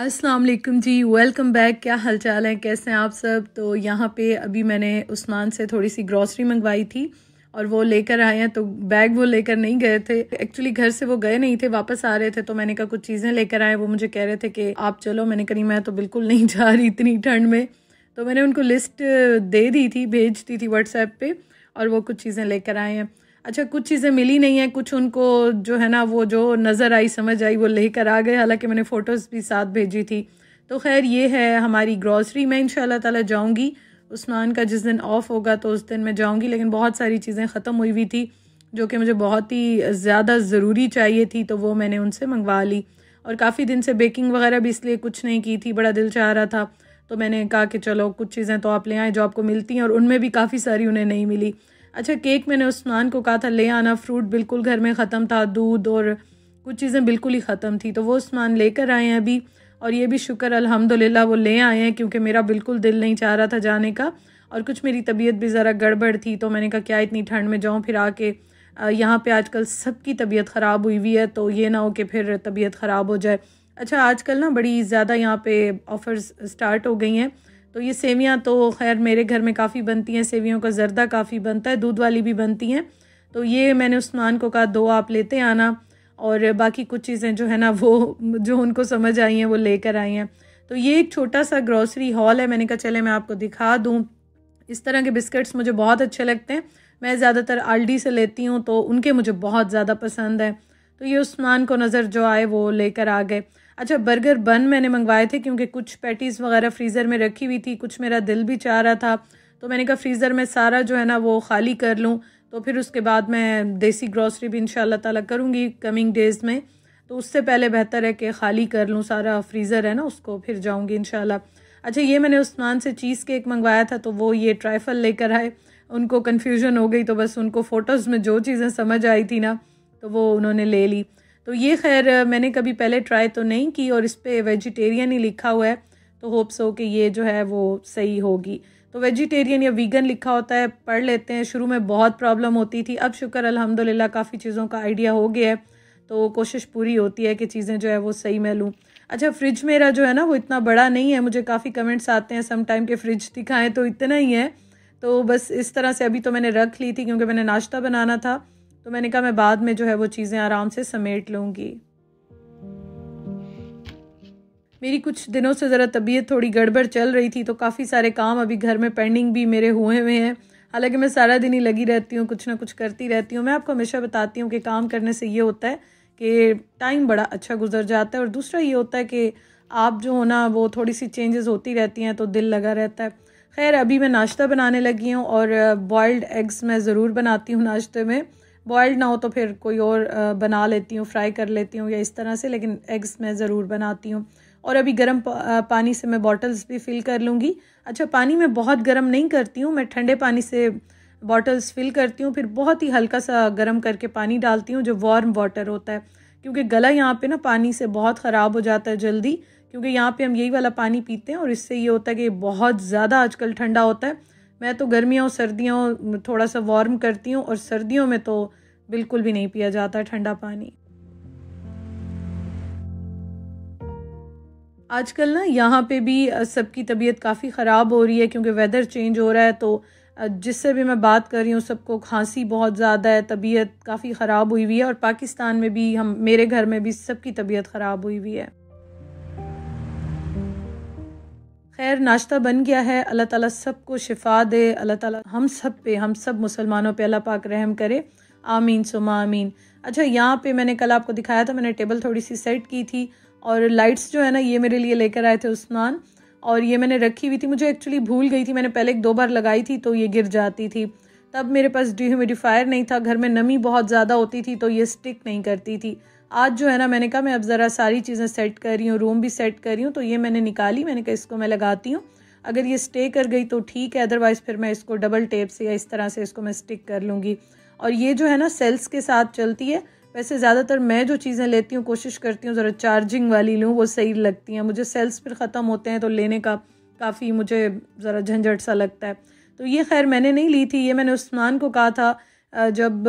अस्सलाम वालेकुम जी, welcome back. क्या हाल चाल है, कैसे हैं आप सब। तो यहाँ पे अभी मैंने उस्मान से थोड़ी सी ग्रॉसरी मंगवाई थी और वो लेकर आए हैं। तो बैग वो लेकर नहीं गए थे, एक्चुअली घर से वो गए नहीं थे, वापस आ रहे थे। तो मैंने कहा कुछ चीज़ें लेकर आए। वो मुझे कह रहे थे कि आप चलो। मैंने कहा मैं तो बिल्कुल नहीं जा रही इतनी ठंड में। तो मैंने उनको लिस्ट दे दी थी, भेज दी थी व्हाट्सएप पे, और वो कुछ चीज़ें लेकर आए हैं। अच्छा, कुछ चीज़ें मिली नहीं है, कुछ उनको जो है ना वो जो नज़र आई, समझ आई, वो लेकर आ गए। हालांकि मैंने फ़ोटोज़ भी साथ भेजी थी। तो खैर ये है हमारी ग्रॉसरी। मैं इंशाल्लाह ताला जाऊंगी, उस्मान का जिस दिन ऑफ होगा तो उस दिन मैं जाऊंगी। लेकिन बहुत सारी चीज़ें ख़त्म हुई हुई थी जो कि मुझे बहुत ही ज़्यादा ज़रूरी चाहिए थी, तो वो मैंने उनसे मंगवा ली। और काफ़ी दिन से बेकिंग वगैरह भी इसलिए कुछ नहीं की थी, बड़ा दिल चाह रहा था। तो मैंने कहा कि चलो कुछ चीज़ें तो आप ले आएँ जो आपको मिलती हैं, और उनमें भी काफ़ी सारी उन्हें नहीं मिली। अच्छा, केक मैंने उस्मान को कहा था ले आना, फ्रूट बिल्कुल घर में ख़त्म था, दूध और कुछ चीज़ें बिल्कुल ही ख़त्म थी। तो वो उस्मान लेकर आए हैं अभी, और ये भी शुक्र अल्हम्दुलिल्लाह वो ले आए हैं, क्योंकि मेरा बिल्कुल दिल नहीं चाह रहा था जाने का। और कुछ मेरी तबीयत भी ज़रा गड़बड़ थी, तो मैंने कहा क्या इतनी ठंड में जाऊँ, फिर आके यहाँ पे आजकल सबकी तबीयत ख़राब हुई हुई है, तो ये ना हो कि फिर तबीयत ख़राब हो जाए। अच्छा, आजकल ना बड़ी ज़्यादा यहाँ पे ऑफ़र्स स्टार्ट हो गई हैं। तो ये सेवियाँ तो खैर मेरे घर में काफ़ी बनती हैं, सेवियों का ज़र्दा काफ़ी बनता है, दूध वाली भी बनती हैं। तो ये मैंने उस्मान को कहा 2 आप लेते आना, और बाकी कुछ चीज़ें जो है ना वो जो उनको समझ आई हैं वो लेकर आई हैं। तो ये एक छोटा सा ग्रॉसरी हॉल है। मैंने कहा चले मैं आपको दिखा दूँ। इस तरह के बिस्किट्स मुझे बहुत अच्छे लगते हैं। मैं ज़्यादातर आल्डी से लेती हूँ, तो उनके मुझे बहुत ज़्यादा पसंद है। तो ये उस्मान को नज़र जो आए वो लेकर आ गए। अच्छा, बर्गर बन मैंने मंगवाए थे, क्योंकि कुछ पैटीज़ वगैरह फ्रीज़र में रखी हुई थी, कुछ मेरा दिल भी चाह रहा था। तो मैंने कहा फ्रीज़र में सारा जो है ना वो ख़ाली कर लूँ, तो फिर उसके बाद मैं देसी ग्रॉसरी भी इंशाल्लाह ताला करूँगी कमिंग डेज़ में। तो उससे पहले बेहतर है कि ख़ाली कर लूँ सारा फ्रीज़र है ना, उसको फिर जाऊँगी इंशाल्लाह। अच्छा, ये मैंने उस्मान से चीज़ केक मंगवाया था, तो वो ये ट्राइफल लेकर आए। उनको कन्फ्यूजन हो गई, तो बस उनको फ़ोटोज़ में जो चीज़ें समझ आई थी ना, तो वो उन्होंने ले ली। तो ये खैर मैंने कभी पहले ट्राई तो नहीं की, और इस पे वेजिटेरियन ही लिखा हुआ है, तो होप्स हो कि ये जो है वो सही होगी। तो वेजिटेरियन या वीगन लिखा होता है, पढ़ लेते हैं। शुरू में बहुत प्रॉब्लम होती थी, अब शुक्र अल्हम्दुलिल्लाह काफ़ी चीज़ों का आइडिया हो गया है, तो कोशिश पूरी होती है कि चीज़ें जो है वो सही मैं लूँ। अच्छा, फ्रिज मेरा जो है ना वो इतना बड़ा नहीं है। मुझे काफ़ी कमेंट्स आते हैं सम टाइम के फ्रिज दिखाएं, तो इतना ही है। तो बस इस तरह से अभी तो मैंने रख ली थी, क्योंकि मैंने नाश्ता बनाना था। तो मैंने कहा मैं बाद में जो है वो चीज़ें आराम से समेट लूँगी। मेरी कुछ दिनों से ज़रा तबीयत थोड़ी गड़बड़ चल रही थी, तो काफ़ी सारे काम अभी घर में पेंडिंग भी मेरे हुए हुए हैं। हालांकि मैं सारा दिन ही लगी रहती हूँ, कुछ ना कुछ करती रहती हूँ। मैं आपको हमेशा बताती हूँ कि काम करने से ये होता है कि टाइम बड़ा अच्छा गुजर जाता है, और दूसरा ये होता है कि आप जो हो ना वो थोड़ी सी चेंजेस होती रहती हैं, तो दिल लगा रहता है। खैर अभी मैं नाश्ता बनाने लगी हूँ, और बॉयल्ड एग्स मैं ज़रूर बनाती हूँ नाश्ते में। बॉयल्ड ना हो तो फिर कोई और बना लेती हूँ, फ्राई कर लेती हूँ या इस तरह से, लेकिन एग्स मैं ज़रूर बनाती हूँ। और अभी गर्म पानी से मैं बॉटल्स भी फ़िल कर लूँगी। अच्छा, पानी मैं बहुत गर्म नहीं करती हूँ, मैं ठंडे पानी से बॉटल्स फ़िल करती हूँ, फिर बहुत ही हल्का सा गर्म करके पानी डालती हूँ जो वार्म वाटर होता है, क्योंकि गला यहाँ पे ना पानी से बहुत ख़राब हो जाता है जल्दी। क्योंकि यहाँ पे हम यही वाला पानी पीते हैं, और इससे ये होता है कि बहुत ज़्यादा आजकल ठंडा होता है। मैं तो गर्मियों सर्दियों थोड़ा सा वार्म करती हूँ, और सर्दियों में तो बिल्कुल भी नहीं पिया जाता ठंडा पानी। आजकल ना यहाँ पे भी सबकी तबीयत काफ़ी ख़राब हो रही है, क्योंकि वेदर चेंज हो रहा है। तो जिससे भी मैं बात कर रही हूँ सबको खांसी बहुत ज़्यादा है, तबीयत काफ़ी ख़राब हुई हुई है। और पाकिस्तान में भी मेरे घर में भी सबकी तबीयत ख़राब हुई हुई है। खैर नाश्ता बन गया है। अल्लाह ताला सबको शिफा दे, अल्लाह ताला हम सब पे, हम सब मुसलमानों पे अल्लाह पाक रहम करे, आमीन सुमा आमीन। अच्छा, यहाँ पे मैंने कल आपको दिखाया था, मैंने टेबल थोड़ी सी सेट की थी, और लाइट्स जो है ना ये मेरे लिए लेकर आए थे उस्मान, और ये मैंने रखी हुई थी। मुझे एक्चुअली भूल गई थी, मैंने पहले 1-2 बार लगाई थी तो ये गिर जाती थी। तब मेरे पास डिह्यूमिडिफायर नहीं था, घर में नमी बहुत ज़्यादा होती थी, तो ये स्टिक नहीं करती थी। आज जो है ना मैंने कहा मैं अब ज़रा सारी चीज़ें सेट कर रही हूँ, रूम भी सेट कर रही हूँ, तो ये मैंने निकाली। मैंने कहा इसको मैं लगाती हूँ, अगर ये स्टे कर गई तो ठीक है, अदरवाइज़ फिर मैं इसको डबल टेप से या इस तरह से इसको मैं स्टिक कर लूँगी। और ये जो है ना सेल्स के साथ चलती है। वैसे ज़्यादातर मैं जो चीज़ें लेती हूँ कोशिश करती हूँ ज़रा चार्जिंग वाली लूँ, वो सही लगती हैं मुझे। सेल्स फिर ख़त्म होते हैं तो लेने का काफ़ी मुझे ज़रा झंझट सा लगता है। तो ये खैर मैंने नहीं ली थी, ये मैंने उस्मान को कहा था जब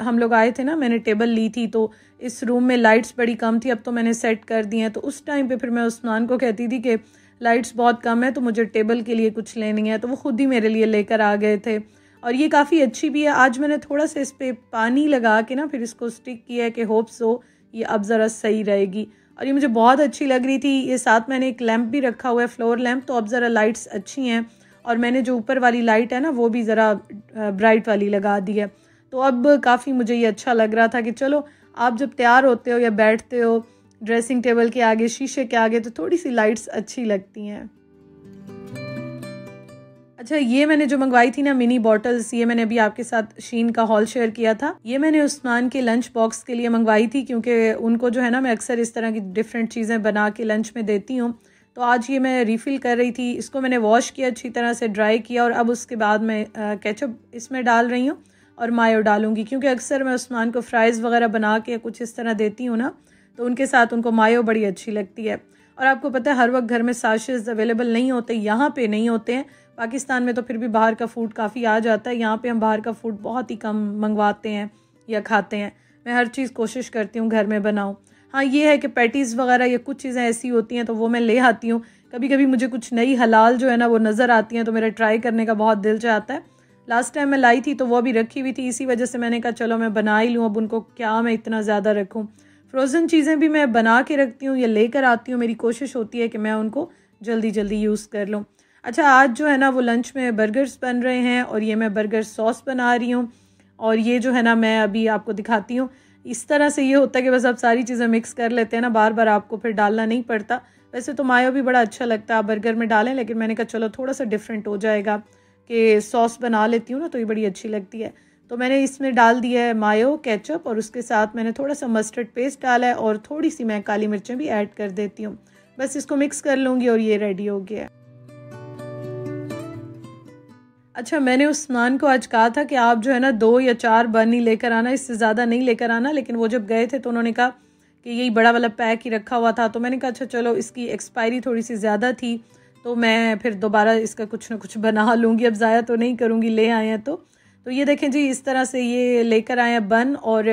हम लोग आए थे ना, मैंने टेबल ली थी तो इस रूम में लाइट्स बड़ी कम थी, अब तो मैंने सेट कर दी हैं। तो उस टाइम पे फिर मैं उस्मान को कहती थी कि लाइट्स बहुत कम है तो मुझे टेबल के लिए कुछ लेनी है, तो वो खुद ही मेरे लिए लेकर आ गए थे। और ये काफ़ी अच्छी भी है। आज मैंने थोड़ा सा इस पर पानी लगा के ना फिर इसको स्टिक किया है कि होप सो ये अब ज़रा सही रहेगी, और ये मुझे बहुत अच्छी लग रही थी। ये साथ मैंने एक लैंप भी रखा हुआ है, फ्लोर लैंप, तो अब ज़रा लाइट्स अच्छी हैं। और मैंने जो ऊपर वाली लाइट है ना वो भी ज़रा ब्राइट वाली लगा दी है। तो अब काफ़ी मुझे ये अच्छा लग रहा था कि चलो आप जब तैयार होते हो या बैठते हो ड्रेसिंग टेबल के आगे, शीशे के आगे, तो थोड़ी सी लाइट्स अच्छी लगती हैं। अच्छा, ये मैंने जो मंगवाई थी ना मिनी बॉटल्स, ये मैंने अभी आपके साथ शीन का हॉल शेयर किया था। ये मैंने उस्मान के लंच बॉक्स के लिए मंगवाई थी, क्योंकि उनको जो है ना मैं अक्सर इस तरह की डिफरेंट चीज़ें बना के लंच में देती हूँ। तो आज ये मैं रिफ़िल कर रही थी, इसको मैंने वॉश किया, अच्छी तरह से ड्राई किया, और अब उसके बाद मैं केचप इसमें डाल रही हूँ और मायो डालूंगी, क्योंकि अक्सर मैं उस्मान को फ्राइज़ वगैरह बना के कुछ इस तरह देती हूँ ना, तो उनके साथ उनको मायो बड़ी अच्छी लगती है। और आपको पता है हर वक्त घर में साशेज़ अवेलेबल नहीं होते, यहाँ पे नहीं होते हैं। पाकिस्तान में तो फिर भी बाहर का फ़ूड काफ़ी आ जाता है, यहाँ पे हम बाहर का फ़ूड बहुत ही कम मंगवाते हैं या खाते हैं। मैं हर चीज़ कोशिश करती हूँ घर में बनाऊँ। हाँ, ये है कि पैटीज़ वगैरह या कुछ चीज़ें ऐसी होती हैं तो वो मैं ले आती हूँ। कभी कभी मुझे कुछ नई हलाल जो है ना वो नज़र आती हैं तो मेरा ट्राई करने का बहुत दिल चाहता है। लास्ट टाइम मैं लाई थी तो वो भी रखी हुई थी, इसी वजह से मैंने कहा चलो मैं बना ही लूँ, अब उनको क्या मैं इतना ज़्यादा रखूँ। फ्रोज़न चीज़ें भी मैं बना के रखती हूँ या लेकर आती हूँ, मेरी कोशिश होती है कि मैं उनको जल्दी जल्दी यूज़ कर लूँ। अच्छा, आज जो है ना वो लंच में बर्गर्स बन रहे हैं और ये मैं बर्गर सॉस बना रही हूँ। और ये जो है ना मैं अभी आपको दिखाती हूँ। इस तरह से ये होता है कि बस आप सारी चीज़ें मिक्स कर लेते हैं ना, बार बार आपको फिर डालना नहीं पड़ता। वैसे तो मायो भी बड़ा अच्छा लगता है आप बर्गर में डालें, लेकिन मैंने कहा चलो थोड़ा सा डिफरेंट हो जाएगा कि सॉस बना लेती हूँ ना, तो ये बड़ी अच्छी लगती है। तो मैंने इसमें डाल दिया है मायो, केचप, और उसके साथ मैंने थोड़ा सा मस्टर्ड पेस्ट डाला है और थोड़ी सी मैं काली मिर्चें भी ऐड कर देती हूँ। बस इसको मिक्स कर लूँगी और ये रेडी हो गया है। अच्छा, मैंने उस्मान को आज कहा था कि आप जो है ना 2 या 4 बन ही लेकर आना, इससे ज़्यादा नहीं लेकर आना, लेकिन वो जब गए थे तो उन्होंने कहा कि यही बड़ा वाला पैक ही रखा हुआ था। तो मैंने कहा अच्छा चलो, इसकी एक्सपायरी थोड़ी सी ज़्यादा थी तो मैं फिर दोबारा इसका कुछ ना कुछ बना लूँगी, अब ज़ाया तो नहीं करूँगी, ले आए हैं तो ये देखें जी, इस तरह से ये लेकर आए हैं बन, और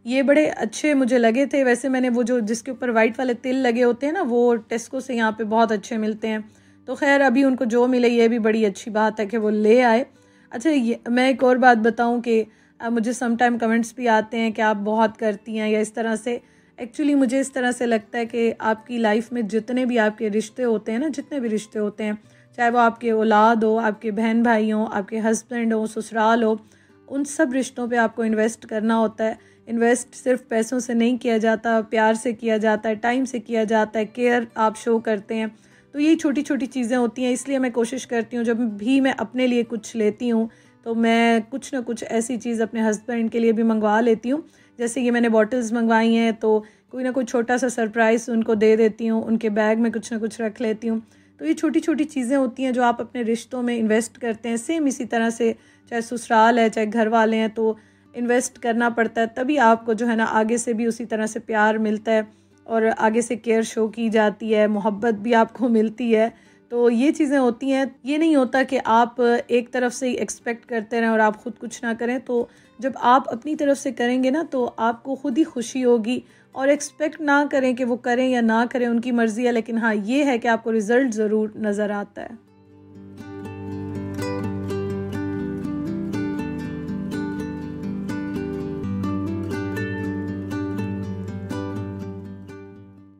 ये बड़े अच्छे मुझे लगे थे। वैसे मैंने वो जो जिसके ऊपर वाइट वाले तिल लगे होते हैं ना, वो टेस्को से यहाँ पे बहुत अच्छे मिलते हैं। तो खैर अभी उनको जो मिले ये भी बड़ी अच्छी बात है कि वो ले आए। अच्छा, ये मैं एक और बात बताऊं कि मुझे सम टाइम कमेंट्स भी आते हैं कि आप बहुत करती हैं या इस तरह से। एक्चुअली मुझे इस तरह से लगता है कि आपकी लाइफ में जितने भी आपके रिश्ते होते हैं ना, जितने भी रिश्ते होते हैं, चाहे वो आपके औलाद हो, आपके बहन भाई हों, आपके हस्बैंड हो, ससुराल हो, उन सब रिश्तों पे आपको इन्वेस्ट करना होता है। इन्वेस्ट सिर्फ पैसों से नहीं किया जाता, प्यार से किया जाता है, टाइम से किया जाता है, केयर आप शो करते हैं। तो यही छोटी छोटी चीज़ें होती हैं। इसलिए मैं कोशिश करती हूँ जब भी मैं अपने लिए कुछ लेती हूँ तो मैं कुछ ना कुछ ऐसी चीज़ अपने हस्बैंड के लिए भी मंगवा लेती हूँ। जैसे ये मैंने बॉटल्स मंगवाई हैं तो कोई ना कोई छोटा सा सरप्राइज़ उनको दे देती हूँ, उनके बैग में कुछ ना कुछ रख लेती हूँ। तो ये छोटी छोटी चीज़ें होती हैं जो आप अपने रिश्तों में इन्वेस्ट करते हैं। सेम इसी तरह से चाहे ससुराल है, चाहे घर वाले हैं, तो इन्वेस्ट करना पड़ता है, तभी आपको जो है ना आगे से भी उसी तरह से प्यार मिलता है और आगे से केयर शो की जाती है, मोहब्बत भी आपको मिलती है। तो ये चीज़ें होती हैं। ये नहीं होता कि आप एक तरफ से ही एक्सपेक्ट करते रहें और आप ख़ुद कुछ ना करें। तो जब आप अपनी तरफ से करेंगे ना तो आपको ख़ुद ही खुशी होगी। और एक्सपेक्ट ना करें कि वो करें या ना करें, उनकी मर्ज़ी है, लेकिन हाँ ये है कि आपको रिज़ल्ट ज़रूर नज़र आता है।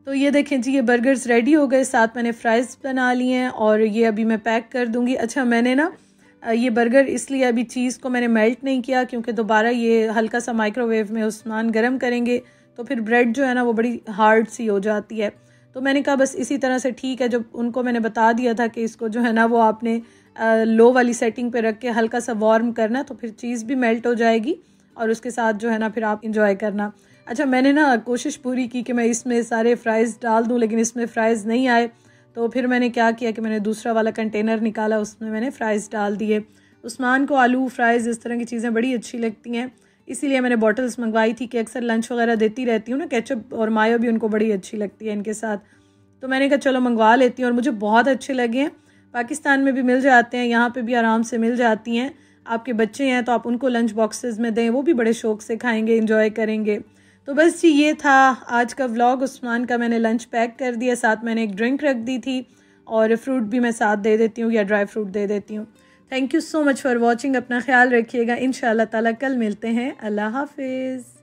तो ये देखें जी, ये बर्गर्स रेडी हो गए, साथ मैंने फ़्राइज़ बना लिए हैं और ये अभी मैं पैक कर दूँगी। अच्छा, मैंने ना ये बर्गर इसलिए अभी चीज़ को मैंने मेल्ट नहीं किया क्योंकि दोबारा ये हल्का सा माइक्रोवेव में उस्मान गर्म करेंगे तो फिर ब्रेड जो है ना वो बड़ी हार्ड सी हो जाती है। तो मैंने कहा बस इसी तरह से ठीक है। जब उनको मैंने बता दिया था कि इसको जो है ना वो आपने लो वाली सेटिंग पे रख के हल्का सा वार्म करना, तो फिर चीज़ भी मेल्ट हो जाएगी और उसके साथ जो है ना फिर आप इंजॉय करना। अच्छा, मैंने ना कोशिश पूरी की कि मैं इसमें सारे फ्राइज़ डाल दूं, लेकिन इसमें फ़्राइज़ नहीं आए। तो फिर मैंने क्या किया कि मैंने दूसरा वाला कंटेनर निकाला, उसमें मैंने फ़्राइज़ डाल दिए। उस्मान को आलू फ्राइज़ इस तरह की चीज़ें बड़ी अच्छी लगती हैं, इसीलिए मैंने बॉटल्स मंगवाई थी कि अक्सर लंच वगैरह देती रहती हूँ ना, केचप और मायो भी उनको बड़ी अच्छी लगती है इनके साथ। तो मैंने कहा चलो मंगवा लेती हूँ और मुझे बहुत अच्छे लगे हैं। पाकिस्तान में भी मिल जाते हैं, यहाँ पर भी आराम से मिल जाती हैं। आपके बच्चे हैं तो आप उनको लंच बॉक्सेस में दें, वो भी बड़े शौक़ से खाएंगे, इंजॉय करेंगे। तो बस जी ये था आज का व्लॉग। उस्मान का मैंने लंच पैक कर दिया, साथ मैंने एक ड्रिंक रख दी थी और फ्रूट भी मैं साथ दे देती हूँ या ड्राई फ्रूट दे देती हूँ। Thank you so much for watching. अपना ख्याल रखिएगा। इंशाल्लाह ताला कल मिलते हैं। अल्लाह हाफिज़।